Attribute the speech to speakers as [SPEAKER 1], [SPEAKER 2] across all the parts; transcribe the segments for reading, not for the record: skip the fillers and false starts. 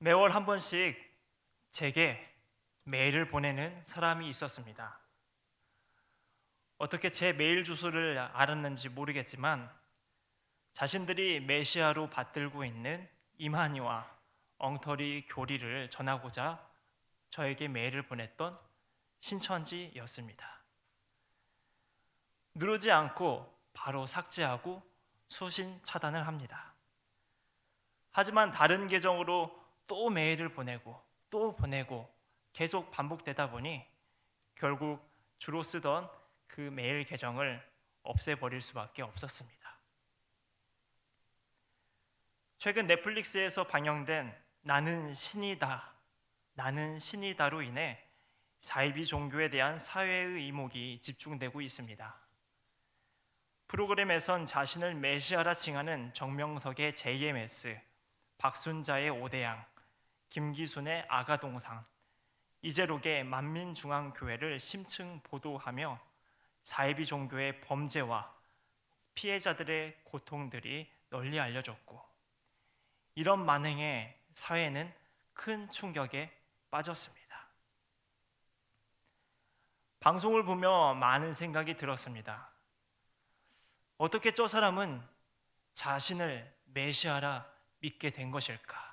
[SPEAKER 1] 매월 한 번씩 제게 메일을 보내는 사람이 있었습니다. 어떻게 제 메일 주소를 알았는지 모르겠지만 자신들이 메시아로 받들고 있는 임한이와 엉터리 교리를 전하고자 저에게 메일을 보냈던 신천지였습니다. 누르지 않고 바로 삭제하고 수신 차단을 합니다. 하지만 다른 계정으로 또 메일을 보내고 또 보내고 계속 반복되다 보니 결국 주로 쓰던 그 메일 계정을 없애버릴 수밖에 없었습니다. 최근 넷플릭스에서 방영된 나는 신이다로 인해 사이비 종교에 대한 사회의 이목이 집중되고 있습니다. 프로그램에선 자신을 메시아라 칭하는 정명석의 JMS, 박순자의 오대양, 김기순의 아가동상, 이재록의 만민중앙교회를 심층 보도하며 사이비 종교의 범죄와 피해자들의 고통들이 널리 알려졌고, 이런 만행에 사회는 큰 충격에 빠졌습니다. 방송을 보며 많은 생각이 들었습니다. 어떻게 저 사람은 자신을 메시아라 믿게 된 것일까?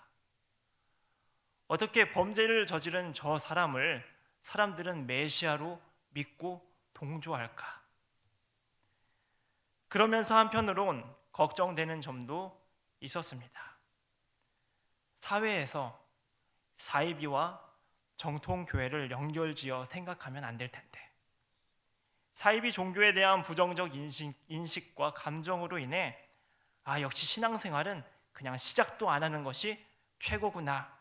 [SPEAKER 1] 어떻게 범죄를 저지른 저 사람을 사람들은 메시아로 믿고 동조할까? 그러면서 한편으론 걱정되는 점도 있었습니다. 사회에서 사이비와 정통교회를 연결지어 생각하면 안 될 텐데, 사이비 종교에 대한 부정적 인식과 감정으로 인해 역시 신앙생활은 그냥 시작도 안 하는 것이 최고구나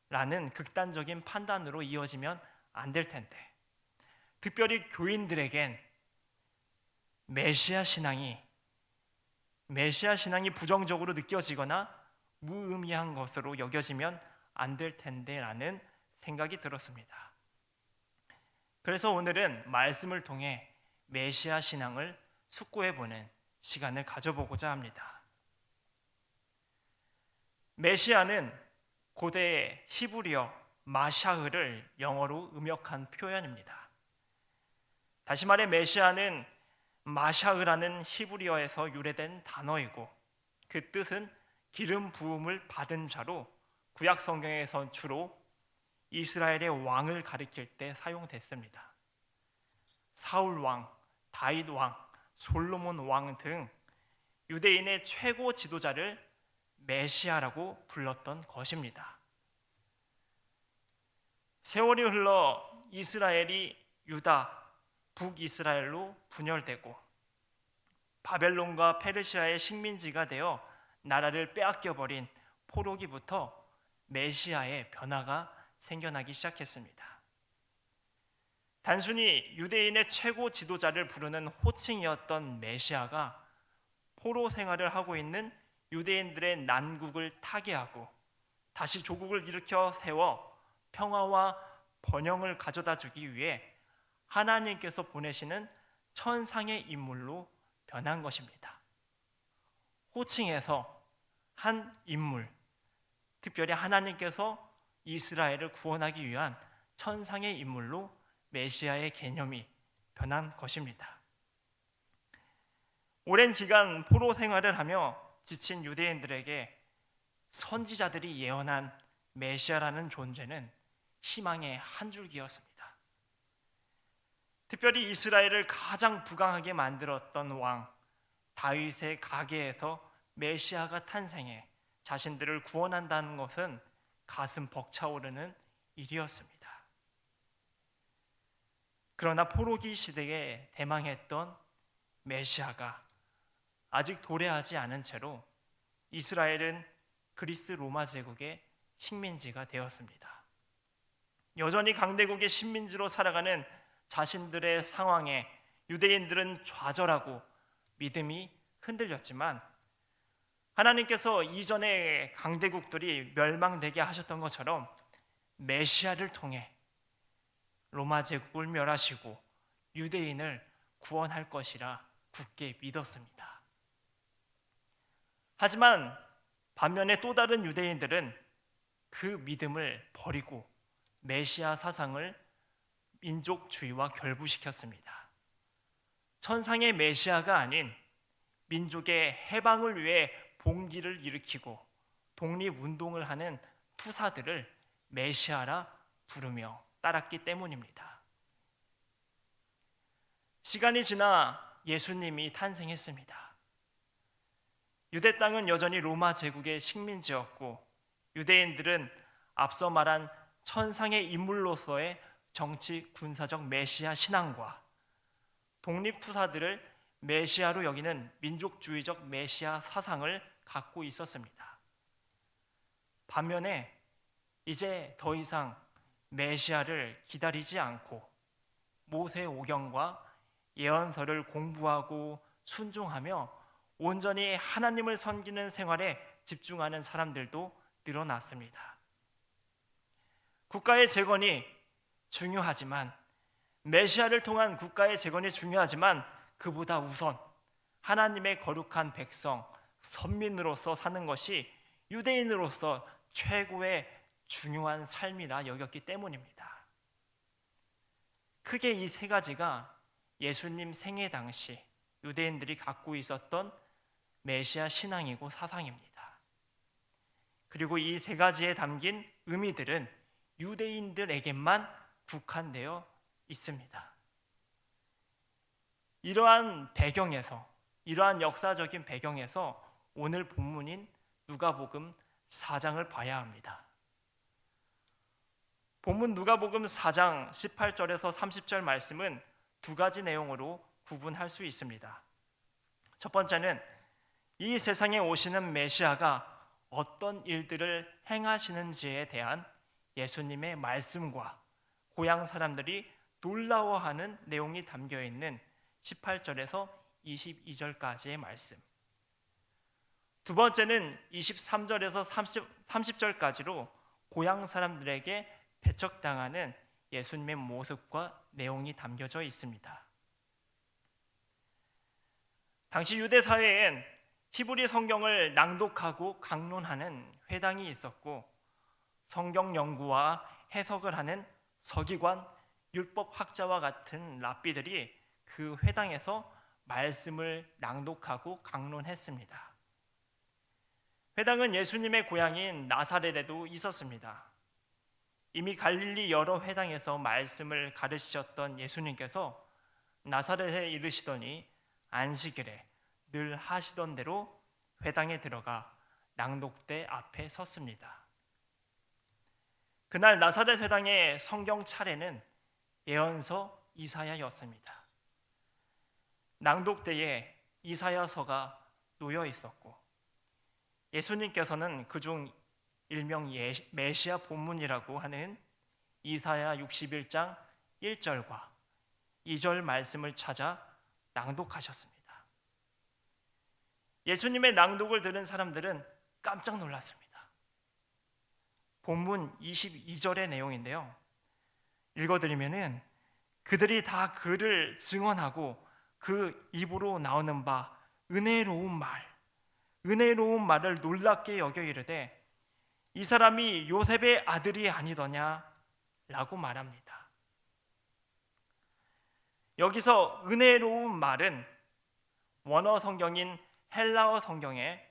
[SPEAKER 1] 라는 극단적인 판단으로 이어지면 안 될 텐데, 특별히 교인들에겐 메시아 신앙이 부정적으로 느껴지거나 무의미한 것으로 여겨지면 안 될 텐데 라는 생각이 들었습니다. 그래서 오늘은 말씀을 통해 메시아 신앙을 숙고해보는 시간을 가져보고자 합니다. 메시아는 고대 히브리어 마샤흐를 영어로 음역한 표현입니다. 다시 말해 메시아는 마샤흐라는 히브리어에서 유래된 단어이고, 그 뜻은 기름 부음을 받은 자로 구약 성경에서 주로 이스라엘의 왕을 가리킬 때 사용됐습니다. 사울 왕, 다윗 왕, 솔로몬 왕 등 유대인의 최고 지도자를 메시아라고 불렀던 것입니다. 세월이 흘러 이스라엘이 유다, 북이스라엘로 분열되고 바벨론과 페르시아의 식민지가 되어 나라를 빼앗겨버린 포로기부터 메시아의 변화가 생겨나기 시작했습니다. 단순히 유대인의 최고 지도자를 부르는 호칭이었던 메시아가 포로 생활을 하고 있는 유대인들의 난국을 타개하고 다시 조국을 일으켜 세워 평화와 번영을 가져다 주기 위해 하나님께서 보내시는 천상의 인물로 변한 것입니다. 호칭에서 한 인물, 특별히 하나님께서 이스라엘을 구원하기 위한 천상의 인물로 메시아의 개념이 변한 것입니다. 오랜 기간 포로 생활을 하며 지친 유대인들에게 선지자들이 예언한 메시아라는 존재는 희망의 한 줄기였습니다. 특별히 이스라엘을 가장 부강하게 만들었던 왕 다윗의 가계에서 메시아가 탄생해 자신들을 구원한다는 것은 가슴 벅차오르는 일이었습니다. 그러나 포로기 시대에 대망했던 메시아가 아직 도래하지 않은 채로 이스라엘은 그리스 로마 제국의 식민지가 되었습니다. 여전히 강대국의 식민지로 살아가는 자신들의 상황에 유대인들은 좌절하고 믿음이 흔들렸지만, 하나님께서 이전의 강대국들이 멸망되게 하셨던 것처럼 메시아를 통해 로마 제국을 멸하시고 유대인을 구원할 것이라 굳게 믿었습니다. 하지만 반면에 또 다른 유대인들은 그 믿음을 버리고 메시아 사상을 민족주의와 결부시켰습니다. 천상의 메시아가 아닌 민족의 해방을 위해 봉기를 일으키고 독립운동을 하는 투사들을 메시아라 부르며 따랐기 때문입니다. 시간이 지나 예수님이 탄생했습니다. 유대 땅은 여전히 로마 제국의 식민지였고 유대인들은 앞서 말한 천상의 인물로서의 정치 군사적 메시아 신앙과 독립투사들을 메시아로 여기는 민족주의적 메시아 사상을 갖고 있었습니다. 반면에 이제 더 이상 메시아를 기다리지 않고 모세오경과 예언서를 공부하고 순종하며 온전히 하나님을 섬기는 생활에 집중하는 사람들도 늘어났습니다. 국가의 재건이 중요하지만 메시아를 통한 국가의 재건이 중요하지만 그보다 우선 하나님의 거룩한 백성, 선민으로서 사는 것이 유대인으로서 최고의 중요한 삶이라 여겼기 때문입니다. 크게 이 세 가지가 예수님 생애 당시 유대인들이 갖고 있었던 메시아 신앙이고 사상입니다. 그리고 이 세 가지에 담긴 의미들은 유대인들에게만 국한되어 있습니다. 이러한 배경에서, 이러한 역사적인 배경에서 오늘 본문인 누가복음 4장을 봐야 합니다. 본문 누가복음 4장 18절에서 30절 말씀은 두 가지 내용으로 구분할 수 있습니다. 첫 번째는 이 세상에 오시는 메시아가 어떤 일들을 행하시는지에 대한 예수님의 말씀과 고향 사람들이 놀라워하는 내용이 담겨 있는 18절에서 22절까지의 말씀. 두 번째는 23절에서 30절까지로 고향 사람들에게 배척당하는 예수님의 모습과 내용이 담겨져 있습니다. 당시 유대 사회엔 히브리 성경을 낭독하고 강론하는 회당이 있었고 성경 연구와 해석을 하는 서기관, 율법학자와 같은 랍비들이 그 회당에서 말씀을 낭독하고 강론했습니다. 회당은 예수님의 고향인 나사렛에도 있었습니다. 이미 갈릴리 여러 회당에서 말씀을 가르치셨던 예수님께서 나사렛에 이르시더니 안식일에 늘 하시던 대로 회당에 들어가 낭독대 앞에 섰습니다. 그날 나사렛 회당의 성경 차례는 예언서 이사야였습니다. 낭독대에 이사야서가 놓여 있었고 예수님께서는 그중 일명 메시아 본문이라고 하는 이사야 61장 1절과 2절 말씀을 찾아 낭독하셨습니다. 예수님의 낭독을 들은 사람들은 깜짝 놀랐습니다. 본문 22절의 내용인데요. 읽어드리면은 그들이 다 그를 증언하고 그 입으로 나오는 바 은혜로운 말을 놀랍게 여겨 이르되 이 사람이 요셉의 아들이 아니더냐 라고 말합니다. 여기서 은혜로운 말은 원어 성경인 헬라어 성경에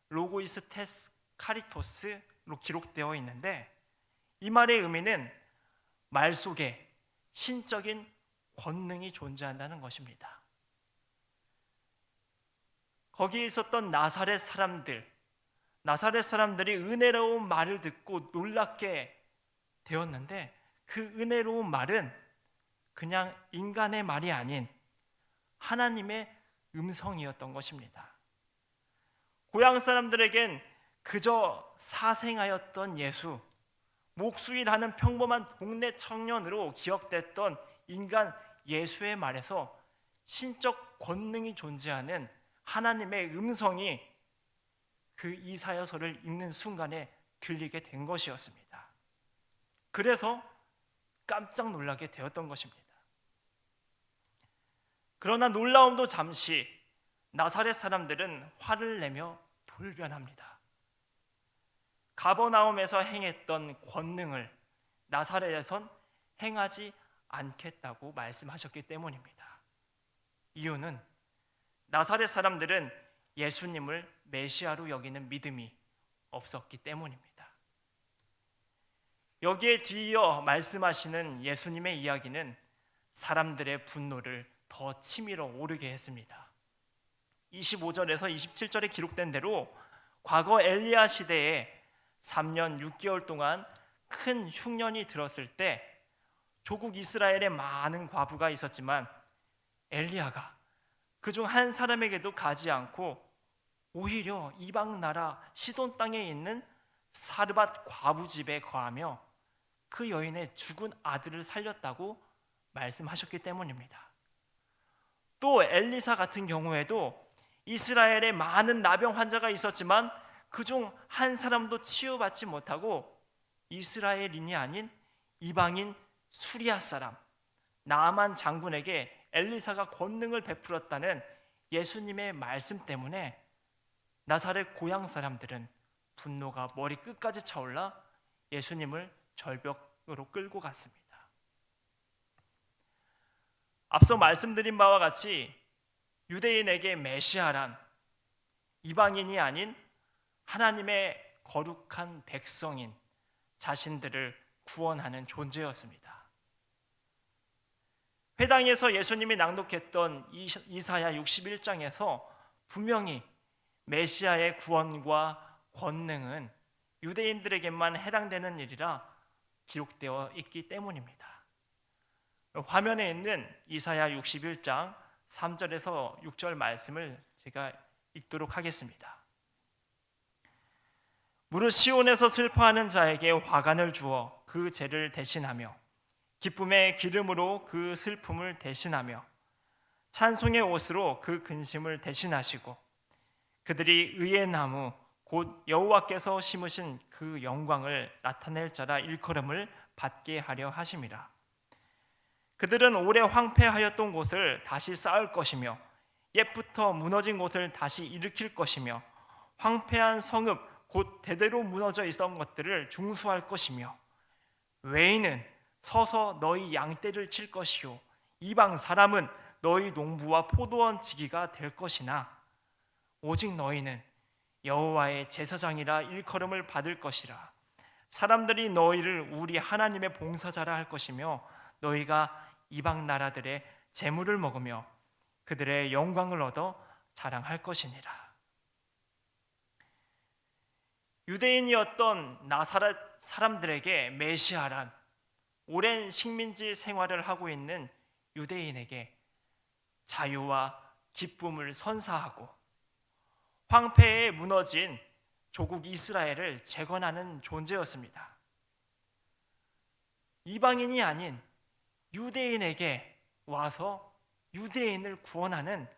[SPEAKER 1] 로고이스테스 카리토스로 기록되어 있는데 이 말의 의미는 말 속에 신적인 권능이 존재한다는 것입니다. 거기에 있었던 나사렛 사람들이 은혜로운 말을 듣고 놀랍게 되었는데 그 은혜로운 말은 그냥 인간의 말이 아닌 하나님의 음성이었던 것입니다. 고향 사람들에겐 그저 사생아였던 예수, 목수일하는 평범한 동네 청년으로 기억됐던 인간 예수의 말에서 신적 권능이 존재하는 하나님의 음성이 그 이사야서를 읽는 순간에 들리게 된 것이었습니다. 그래서 깜짝 놀라게 되었던 것입니다. 그러나 놀라움도 잠시, 나사렛 사람들은 화를 내며 돌변합니다. 가버나움에서 행했던 권능을 나사렛에선 행하지 않겠다고 말씀하셨기 때문입니다. 이유는 나사렛 사람들은 예수님을 메시아로 여기는 믿음이 없었기 때문입니다. 여기에 뒤이어 말씀하시는 예수님의 이야기는 사람들의 분노를 더 치밀어 오르게 했습니다. 25절에서 27절에 기록된 대로 과거 엘리야 시대에 3년 6개월 동안 큰 흉년이 들었을 때 조국 이스라엘에 많은 과부가 있었지만 엘리야가 그중 한 사람에게도 가지 않고 오히려 이방 나라 시돈 땅에 있는 사르밧 과부 집에 거하며 그 여인의 죽은 아들을 살렸다고 말씀하셨기 때문입니다. 또 엘리사 같은 경우에도 이스라엘에 많은 나병 환자가 있었지만 그중 한 사람도 치유받지 못하고 이스라엘인이 아닌 이방인 수리아 사람 나아만 장군에게 엘리사가 권능을 베풀었다는 예수님의 말씀 때문에 나사렛 고향 사람들은 분노가 머리 끝까지 차올라 예수님을 절벽으로 끌고 갔습니다. 앞서 말씀드린 바와 같이 유대인에게 메시아란 이방인이 아닌 하나님의 거룩한 백성인 자신들을 구원하는 존재였습니다. 회당에서 예수님이 낭독했던 이사야 61장에서 분명히 메시아의 구원과 권능은 유대인들에게만 해당되는 일이라 기록되어 있기 때문입니다. 화면에 있는 이사야 61장 3절에서 6절 말씀을 제가 읽도록 하겠습니다. 무릇 시온에서 슬퍼하는 자에게 화관을 주어 그 죄를 대신하며 기쁨의 기름으로 그 슬픔을 대신하며 찬송의 옷으로 그 근심을 대신하시고 그들이 의의 나무 곧 여호와께서 심으신 그 영광을 나타낼 자라 일컬음을 받게 하려 하심이라. 그들은 오래 황폐하였던 곳을 다시 쌓을 것이며 옛부터 무너진 곳을 다시 일으킬 것이며 황폐한 성읍 곧 대대로 무너져 있던 것들을 중수할 것이며 외인은 서서 너희 양떼를 칠 것이요 이방 사람은 너희 농부와 포도원 지기가 될 것이나 오직 너희는 여호와의 제사장이라 일컬음을 받을 것이라. 사람들이 너희를 우리 하나님의 봉사자라 할 것이며 너희가 이방 나라들의 재물을 먹으며 그들의 영광을 얻어 자랑할 것이니라. 유대인이었던 나사렛 사람들에게 메시아란 오랜 식민지 생활을 하고 있는 유대인에게 자유와 기쁨을 선사하고 황폐에 무너진 조국 이스라엘을 재건하는 존재였습니다. 이방인이 아닌 유대인에게 와서 유대인을 구원하는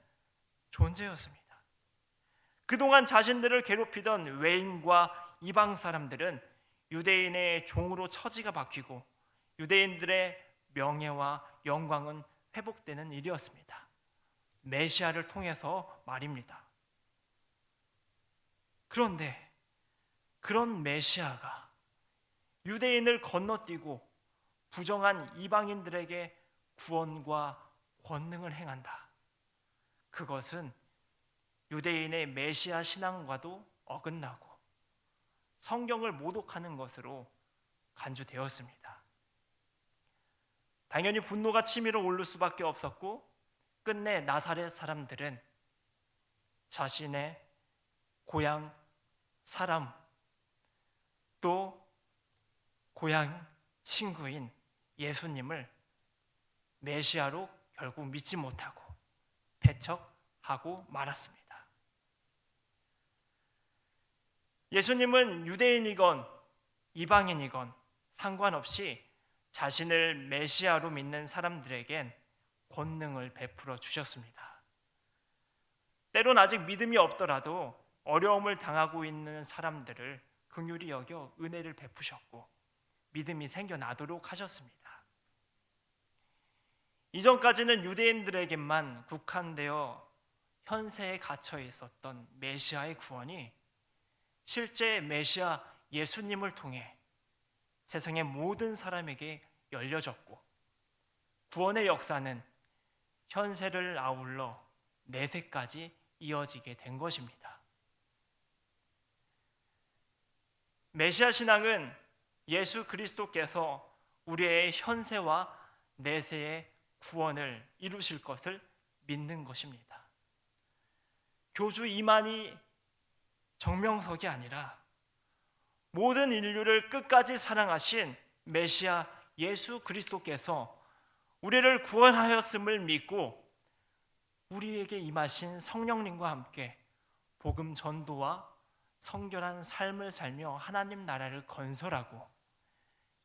[SPEAKER 1] 존재였습니다. 그동안 자신들을 괴롭히던 외인과 이방 사람들은 유대인의 종으로 처지가 바뀌고 유대인들의 명예와 영광은 회복되는 일이었습니다. 메시아를 통해서 말입니다. 그런데 그런 메시아가 유대인을 건너뛰고 부정한 이방인들에게 구원과 권능을 행한다. 그것은 유대인의 메시아 신앙과도 어긋나고 성경을 모독하는 것으로 간주되었습니다. 당연히 분노가 치밀어 오를 수밖에 없었고 끝내 나사렛 사람들은 자신의 고향 사람 또 고향 친구인 예수님을 메시아로 결국 믿지 못하고 배척하고 말았습니다. 예수님은 유대인이건 이방인이건 상관없이 자신을 메시아로 믿는 사람들에겐 권능을 베풀어 주셨습니다. 때론 아직 믿음이 없더라도 어려움을 당하고 있는 사람들을 긍휼히 여겨 은혜를 베푸셨고 믿음이 생겨나도록 하셨습니다. 이전까지는 유대인들에게만 국한되어 현세에 갇혀 있었던 메시아의 구원이 실제 메시아 예수님을 통해 세상의 모든 사람에게 열려졌고, 구원의 역사는 현세를 아울러 내세까지 이어지게 된 것입니다. 메시아 신앙은 예수 그리스도께서 우리의 현세와 내세의 구원을 이루실 것을 믿는 것입니다. 교주 이만희 정명석이 아니라 모든 인류를 끝까지 사랑하신 메시아 예수 그리스도께서 우리를 구원하였음을 믿고 우리에게 임하신 성령님과 함께 복음 전도와 성결한 삶을 살며 하나님 나라를 건설하고,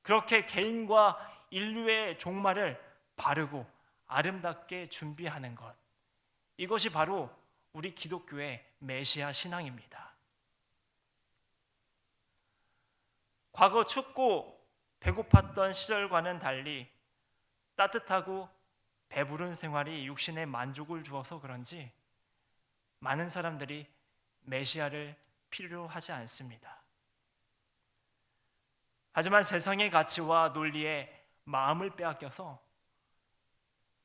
[SPEAKER 1] 그렇게 개인과 인류의 종말을 바르고 아름답게 준비하는 것, 이것이 바로 우리 기독교의 메시아 신앙입니다. 과거 춥고 배고팠던 시절과는 달리 따뜻하고 배부른 생활이 육신에 만족을 주어서 그런지 많은 사람들이 메시아를 필요로 하지 않습니다. 하지만 세상의 가치와 논리에 마음을 빼앗겨서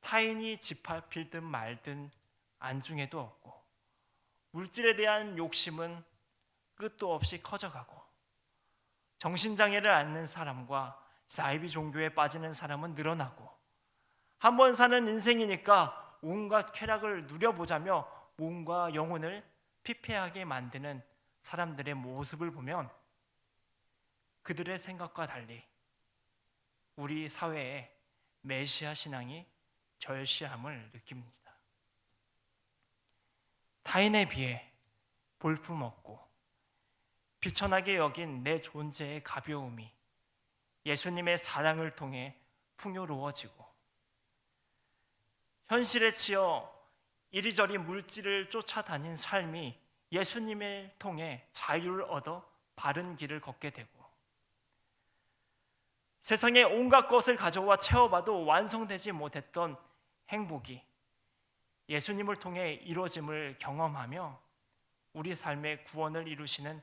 [SPEAKER 1] 타인이 짓밟힐든 말든 안중에도 없고, 물질에 대한 욕심은 끝도 없이 커져가고, 정신장애를 앓는 사람과 사이비 종교에 빠지는 사람은 늘어나고, 한 번 사는 인생이니까 온갖 쾌락을 누려보자며 몸과 영혼을 피폐하게 만드는 사람들의 모습을 보면 그들의 생각과 달리 우리 사회에 메시아 신앙이 절실함을 느낍니다. 타인에 비해 볼품없고 비천하게 여긴 내 존재의 가벼움이 예수님의 사랑을 통해 풍요로워지고, 현실에 치여 이리저리 물질을 쫓아다닌 삶이 예수님을 통해 자유를 얻어 바른 길을 걷게 되고, 세상에 온갖 것을 가져와 채워봐도 완성되지 못했던 행복이 예수님을 통해 이루어짐을 경험하며 우리 삶의 구원을 이루시는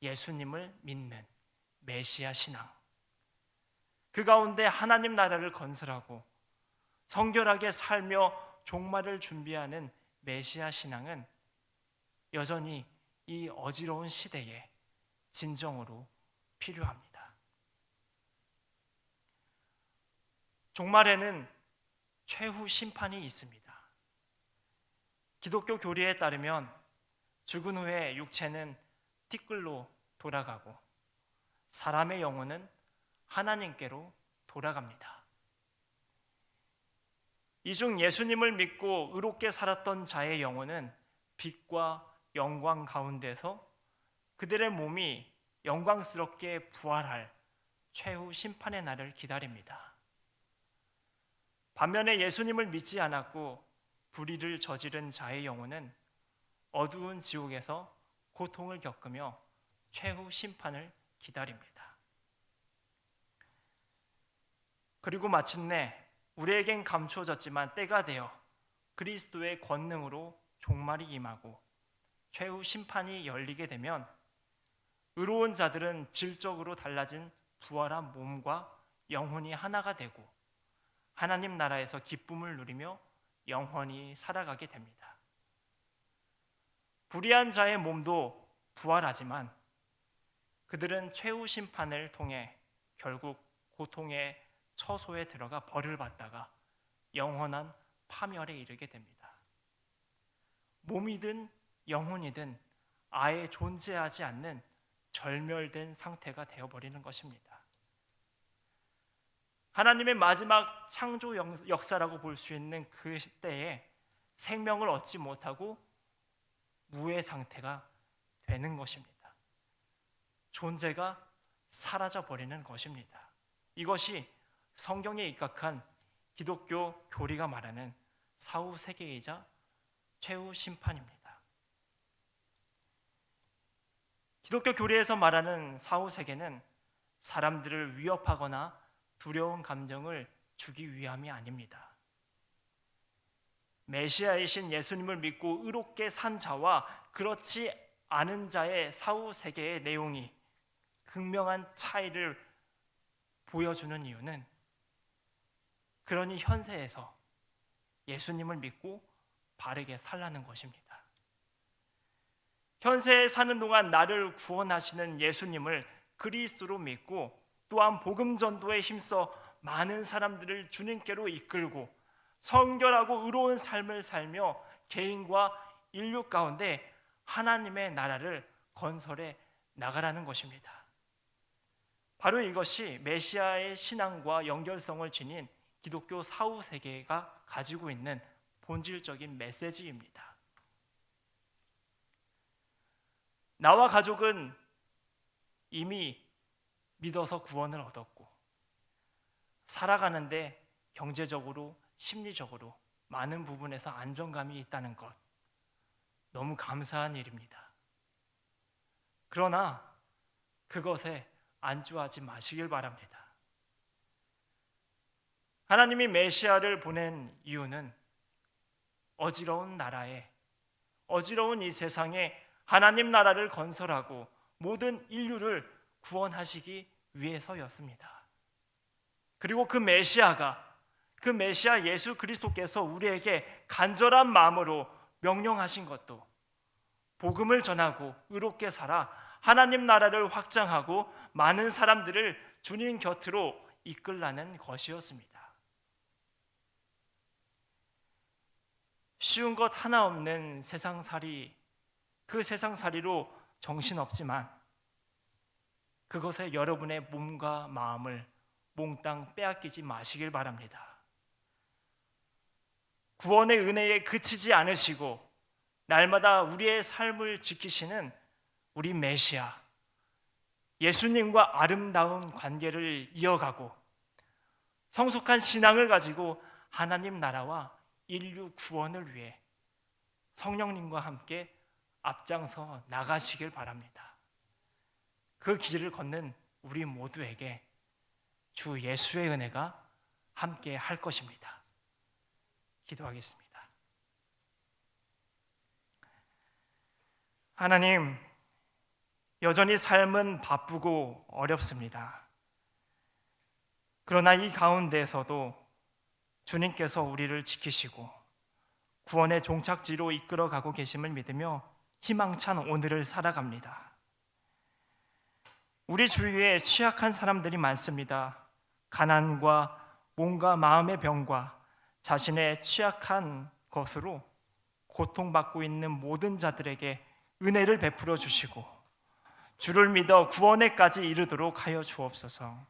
[SPEAKER 1] 예수님을 믿는 메시아 신앙, 그 가운데 하나님 나라를 건설하고 성결하게 살며 종말을 준비하는 메시아 신앙은 여전히 이 어지러운 시대에 진정으로 필요합니다. 종말에는 최후 심판이 있습니다. 기독교 교리에 따르면 죽은 후에 육체는 티끌로 돌아가고 사람의 영혼은 하나님께로 돌아갑니다. 이 중 예수님을 믿고 의롭게 살았던 자의 영혼은 빛과 영광 가운데서 그들의 몸이 영광스럽게 부활할 최후 심판의 날을 기다립니다. 반면에 예수님을 믿지 않았고 불의를 저지른 자의 영혼은 어두운 지옥에서 고통을 겪으며 최후 심판을 기다립니다. 그리고 마침내 우리에겐 감추어졌지만 때가 되어 그리스도의 권능으로 종말이 임하고 최후 심판이 열리게 되면 의로운 자들은 질적으로 달라진 부활한 몸과 영혼이 하나가 되고 하나님 나라에서 기쁨을 누리며 영원히 살아가게 됩니다. 불의한 자의 몸도 부활하지만 그들은 최후 심판을 통해 결국 고통의 처소에 들어가 벌을 받다가 영원한 파멸에 이르게 됩니다. 몸이든 영혼이든 아예 존재하지 않는 절멸된 상태가 되어버리는 것입니다. 하나님의 마지막 창조 역사라고 볼 수 있는 그 때에 생명을 얻지 못하고 무의 상태가 되는 것입니다. 존재가 사라져버리는 것입니다. 이것이 성경에 입각한 기독교 교리가 말하는 사후 세계이자 최후 심판입니다. 기독교 교리에서 말하는 사후 세계는 사람들을 위협하거나 두려운 감정을 주기 위함이 아닙니다. 메시아이신 예수님을 믿고 의롭게 산 자와 그렇지 않은 자의 사후 세계의 내용이 극명한 차이를 보여주는 이유는 그러니 현세에서 예수님을 믿고 바르게 살라는 것입니다. 현세에 사는 동안 나를 구원하시는 예수님을 그리스도로 믿고 또한 복음 전도에 힘써 많은 사람들을 주님께로 이끌고 성결하고 의로운 삶을 살며 개인과 인류 가운데 하나님의 나라를 건설해 나가라는 것입니다. 바로 이것이 메시아의 신앙과 연결성을 지닌 기독교 사후 세계가 가지고 있는 본질적인 메시지입니다. 나와 가족은 이미 믿어서 구원을 얻었고 살아가는데 경제적으로 심리적으로 많은 부분에서 안정감이 있다는 것, 너무 감사한 일입니다. 그러나 그것에 안주하지 마시길 바랍니다. 하나님이 메시아를 보낸 이유는 어지러운 나라에, 어지러운 이 세상에 하나님 나라를 건설하고 모든 인류를 구원하시기 위해서였습니다. 그리고 그 메시아 예수 그리스도께서 우리에게 간절한 마음으로 명령하신 것도 복음을 전하고 의롭게 살아 하나님 나라를 확장하고 많은 사람들을 주님 곁으로 이끌라는 것이었습니다. 쉬운 것 하나 없는 세상살이, 그 세상살이로 정신없지만 그것에 여러분의 몸과 마음을 몽땅 빼앗기지 마시길 바랍니다. 구원의 은혜에 그치지 않으시고 날마다 우리의 삶을 지키시는 우리 메시아 예수님과 아름다운 관계를 이어가고 성숙한 신앙을 가지고 하나님 나라와 인류 구원을 위해 성령님과 함께 앞장서 나가시길 바랍니다. 그 길을 걷는 우리 모두에게 주 예수의 은혜가 함께 할 것입니다. 기도하겠습니다. 하나님, 여전히 삶은 바쁘고 어렵습니다. 그러나 이 가운데에서도 주님께서 우리를 지키시고 구원의 종착지로 이끌어가고 계심을 믿으며 희망찬 오늘을 살아갑니다. 우리 주위에 취약한 사람들이 많습니다. 가난과 몸과 마음의 병과 자신의 취약한 것으로 고통받고 있는 모든 자들에게 은혜를 베풀어 주시고 주를 믿어 구원에까지 이르도록 하여 주옵소서.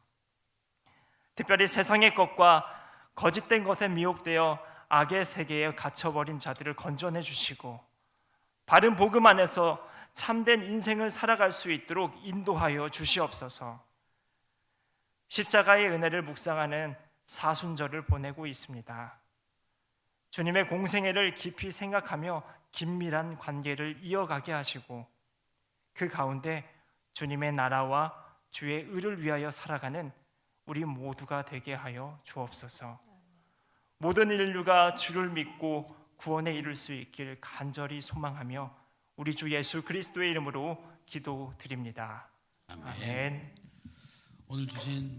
[SPEAKER 1] 특별히 세상의 것과 거짓된 것에 미혹되어 악의 세계에 갇혀버린 자들을 건져내 주시고 바른 복음 안에서 참된 인생을 살아갈 수 있도록 인도하여 주시옵소서. 십자가의 은혜를 묵상하는 사순절을 보내고 있습니다. 주님의 공생애를 깊이 생각하며 긴밀한 관계를 이어가게 하시고 그 가운데 주님의 나라와 주의 의를 위하여 살아가는 우리 모두가 되게 하여 주옵소서. 모든 인류가 주를 믿고 구원에 이를 수 있길 간절히 소망하며 우리 주 예수 그리스도의 이름으로 기도드립니다. 아멘.
[SPEAKER 2] 오늘 주신